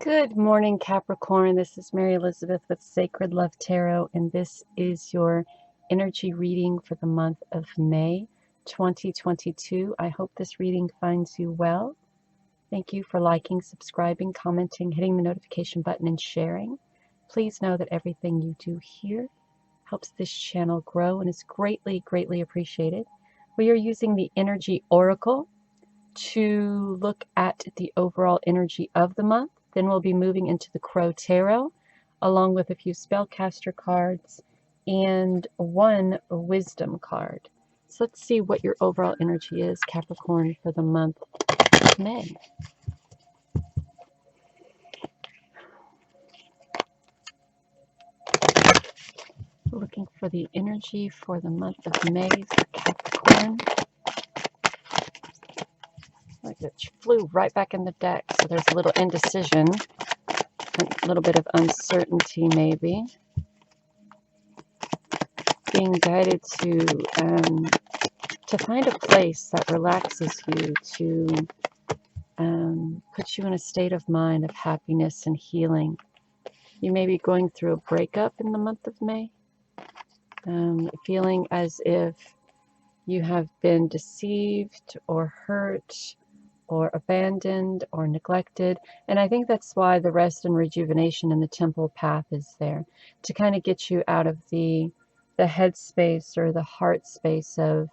Good morning, Capricorn. This is Mary Elizabeth with Sacred Love Tarot, and this is your energy reading for the month of May 2022. I hope this reading finds you well. Thank you for liking, subscribing, commenting, hitting the notification button, and sharing. Please know that everything you do here helps this channel grow and is greatly, greatly appreciated. We are using the Energy Oracle to look at the overall energy of the month. Then we'll be moving into the Crow Tarot, along with a few spellcaster cards and one wisdom card. So let's see what your overall energy is, Capricorn, for the month of May. Looking for the energy for the month of May for Capricorn. Like it flew right back in the deck, so there's a little indecision, a little bit of uncertainty maybe. Being guided to find a place that relaxes you, to put you in a state of mind of happiness and healing. You may be going through a breakup in the month of May, feeling as if you have been deceived or hurt or abandoned or neglected. And I think that's why the rest and rejuvenation in the temple path is there, to kind of get you out of the head space or the heart space of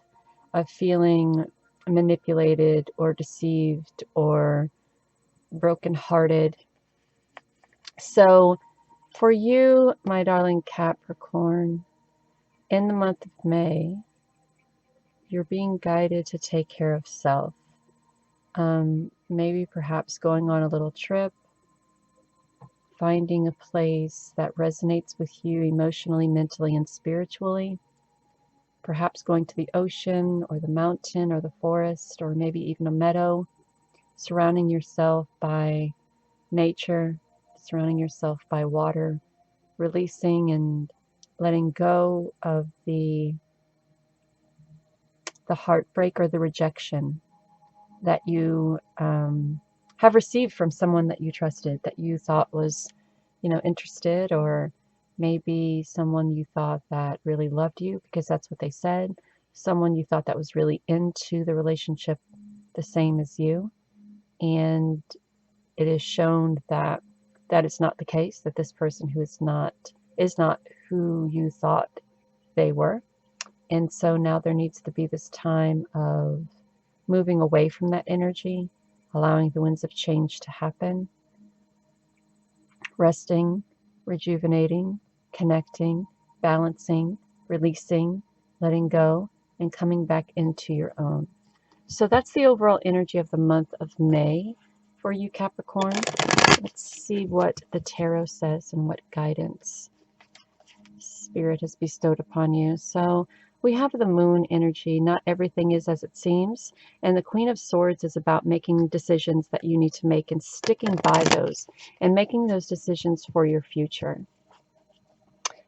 feeling manipulated or deceived or brokenhearted. So for you, my darling Capricorn, in the month of May, you're being guided to take care of self. Maybe perhaps going on a little trip, finding a place that resonates with you emotionally, mentally, and spiritually. Perhaps going to the ocean or the mountain or the forest or maybe even a meadow, surrounding yourself by nature, surrounding yourself by water, releasing and letting go of the heartbreak or the rejection that you have received from someone that you trusted, that you thought was, interested, or maybe someone you thought that really loved you because that's what they said, someone you thought that was really into the relationship the same as you, and it is shown that that is not the case, that this person who is not who you thought they were. And so now there needs to be this time of moving away from that energy, allowing the winds of change to happen, resting, rejuvenating, connecting, balancing, releasing, letting go, and coming back into your own. So that's the overall energy of the month of May for you, Capricorn. Let's see what the tarot says and what guidance Spirit has bestowed upon you. So we have the moon energy. Not everything is as it seems. And the Queen of Swords is about making decisions that you need to make and sticking by those and making those decisions for your future.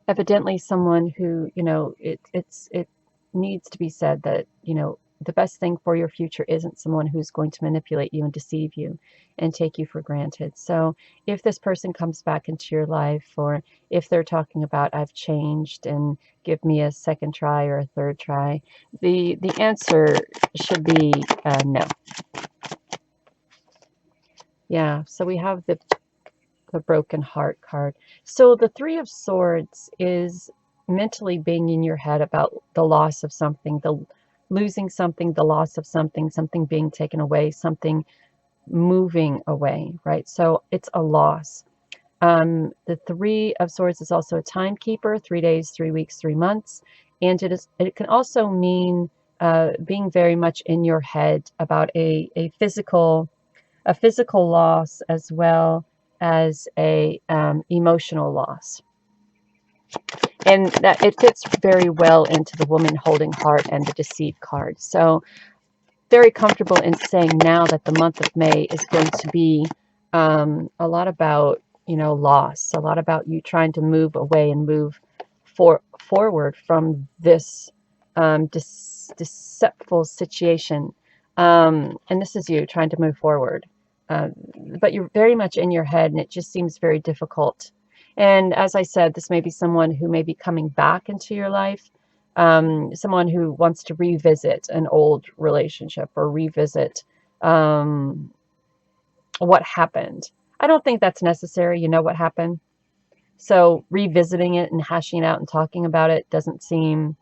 Evidently someone who, it needs to be said that, the best thing for your future isn't someone who's going to manipulate you and deceive you and take you for granted. So if this person comes back into your life, or if they're talking about I've changed and give me a second try or a third try, the answer should be no. Yeah, so we have the broken heart card. So the Three of Swords is mentally being in your head about the loss of something, the losing something, the loss of something, something being taken away, something moving away, right? So it's a loss. The Three of Swords is also a timekeeper, 3 days, 3 weeks, 3 months. And it can also mean being very much in your head about a physical loss as well as a emotional loss. And that it fits very well into the woman holding heart and the deceived card. So very comfortable in saying now that the month of May is going to be a lot about, loss, a lot about you trying to move away and move forward from this deceptive situation. And this is you trying to move forward. but you're very much in your head, and it just seems very difficult. And as I said, this may be someone who may be coming back into your life, someone who wants to revisit an old relationship or revisit what happened. I don't think that's necessary. You know what happened. So revisiting it and hashing it out and talking about it doesn't seem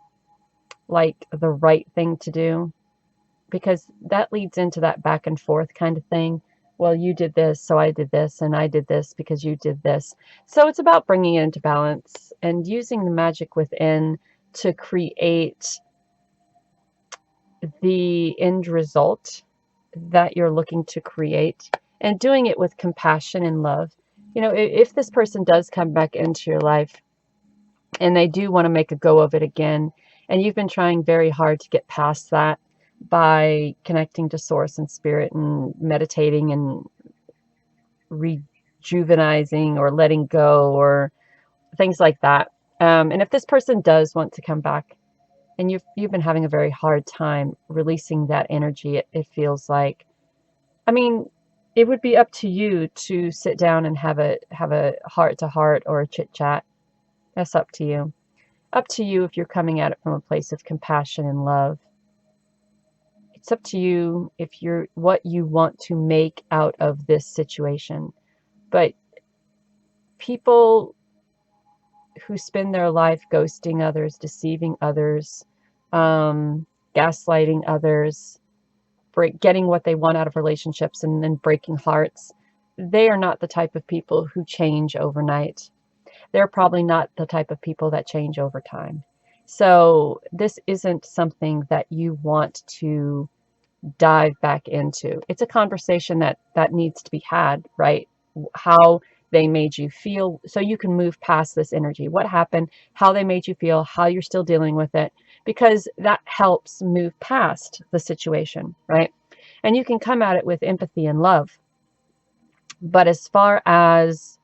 like the right thing to do, because that leads into that back and forth kind of thing. Well, you did this, so I did this, and I did this because you did this. So it's about bringing it into balance and using the magic within to create the end result that you're looking to create, and doing it with compassion and love. You know, if this person does come back into your life and they do want to make a go of it again, and you've been trying very hard to get past that by connecting to source and spirit and meditating and rejuvenizing or letting go or things like that. And if this person does want to come back, and you've been having a very hard time releasing that energy, it feels like, I mean, it would be up to you to sit down and have a heart to heart or a chit chat. That's up to you. Up to you if you're coming at it from a place of compassion and love. It's up to you if you're what you want to make out of this situation. But people who spend their life ghosting others, deceiving others, gaslighting others, getting what they want out of relationships and then breaking hearts, they are not the type of people who change overnight. They're probably not the type of people that change over time. So this isn't something that you want to dive back into. It's a conversation that needs to be had, right? How they made you feel, so you can move past this energy. What happened, how they made you feel, how you're still dealing with it, because that helps move past the situation, right? And you can come at it with empathy and love. But as far as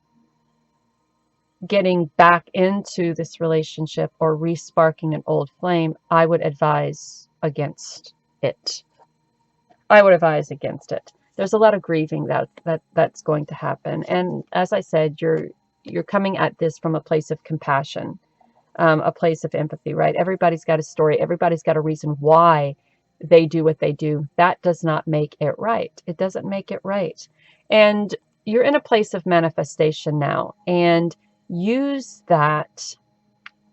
getting back into this relationship or resparking an old flame, I would advise against it. I would advise against it. There's a lot of grieving that's going to happen. And as I said, you're coming at this from a place of compassion, a place of empathy, right? Everybody's got a story. Everybody's got a reason why they do what they do. That does not make it right. It doesn't make it right. And you're in a place of manifestation now, and use that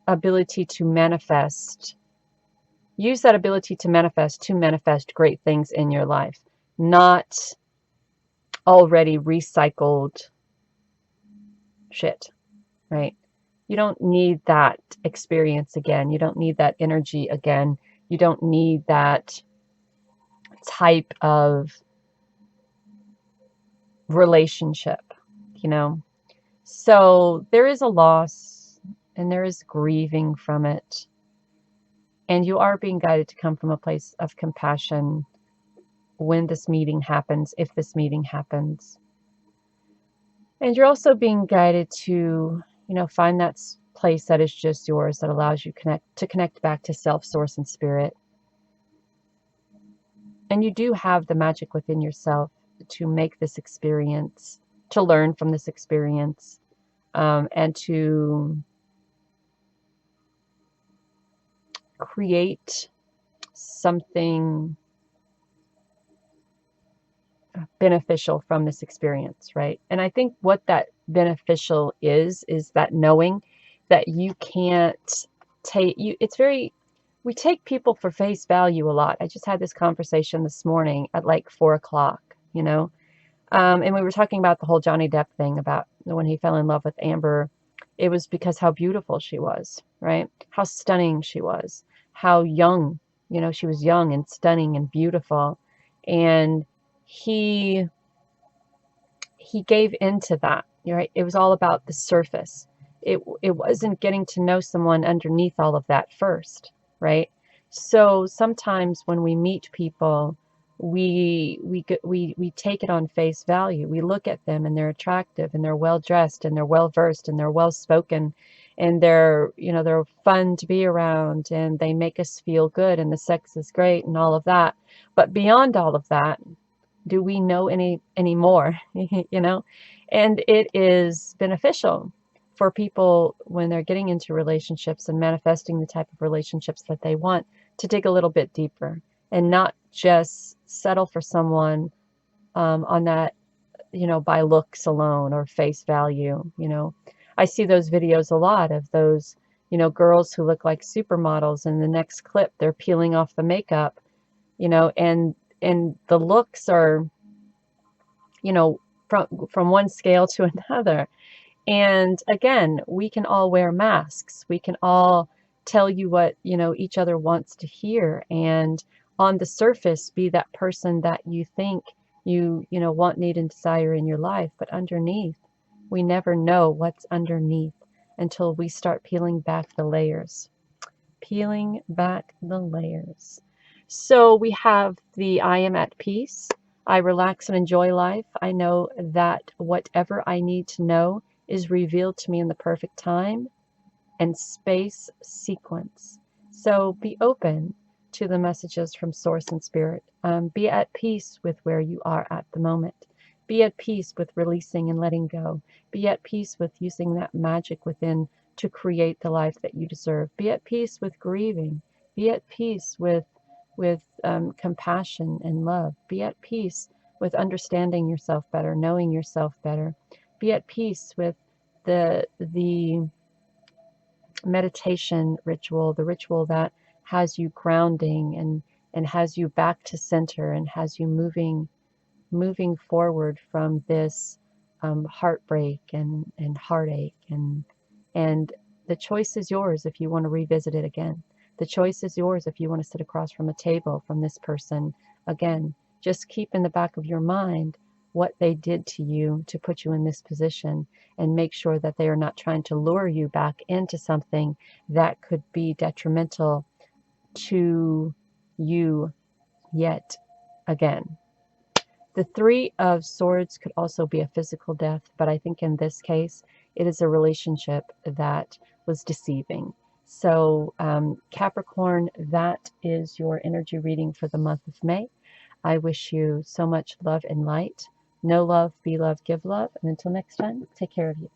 ability to manifest. Use that ability to manifest great things in your life, not already recycled shit, right? You don't need that experience again. You don't need that energy again. You don't need that type of relationship, you know? So there is a loss and there is grieving from it. And you are being guided to come from a place of compassion when this meeting happens, if this meeting happens. And you're also being guided to, you know, find that place that is just yours, that allows you to connect back to self, source, and spirit. And you do have the magic within yourself to make this experience, to learn from this experience, and to create something beneficial from this experience, right? And I think what that beneficial is that knowing that you can't take you. It's very, we take people for face value a lot. I just had this conversation this morning at like 4 o'clock, you know, and we were talking about the whole Johnny Depp thing, about when he fell in love with Amber. It was because how beautiful she was, right? How stunning she was, how young, you know, she was young and stunning and beautiful. And he gave into that, right? It was all about the surface. It wasn't getting to know someone underneath all of that first, right? So sometimes when we meet people, we take it on face value. We look at them and they're attractive and they're well dressed and they're well versed and they're well spoken and they're, you know, they're fun to be around and they make us feel good and the sex is great and all of that. But beyond all of that, Do we know any more? You know, and it is beneficial for people when they're getting into relationships and manifesting the type of relationships that they want to dig a little bit deeper and not just settle for someone on that, you know, by looks alone or face value. You know, I see those videos a lot of those, you know, girls who look like supermodels, and the next clip they're peeling off the makeup, you know, and the looks are, you know, from one scale to another. And again, we can all wear masks. We can all tell you what, you know, each other wants to hear, and on the surface be that person that you think you know, want, need, and desire in your life. But underneath, we never know what's underneath until we start peeling back the layers. Peeling back the layers. So we have the I am at peace. I relax and enjoy life. I know that whatever I need to know is revealed to me in the perfect time and space sequence. So be open to the messages from Source and Spirit. Be at peace with where you are at the moment. Be at peace with releasing and letting go. Be at peace with using that magic within to create the life that you deserve. Be at peace with grieving. Be at peace with compassion and love. Be at peace with understanding yourself better, knowing yourself better. Be at peace with the meditation ritual, the ritual that has you grounding and has you back to center and has you moving forward from this heartbreak and heartache, and the choice is yours if you want to revisit it again. The choice is yours if you want to sit across from a table from this person again. Just keep in the back of your mind what they did to you to put you in this position, and make sure that they are not trying to lure you back into something that could be detrimental to you yet again. The Three of Swords could also be a physical death, but I think in this case, it is a relationship that was deceiving. So, Capricorn, that is your energy reading for the month of May. I wish you so much love and light. Know love, be love, give love. And until next time, take care of you.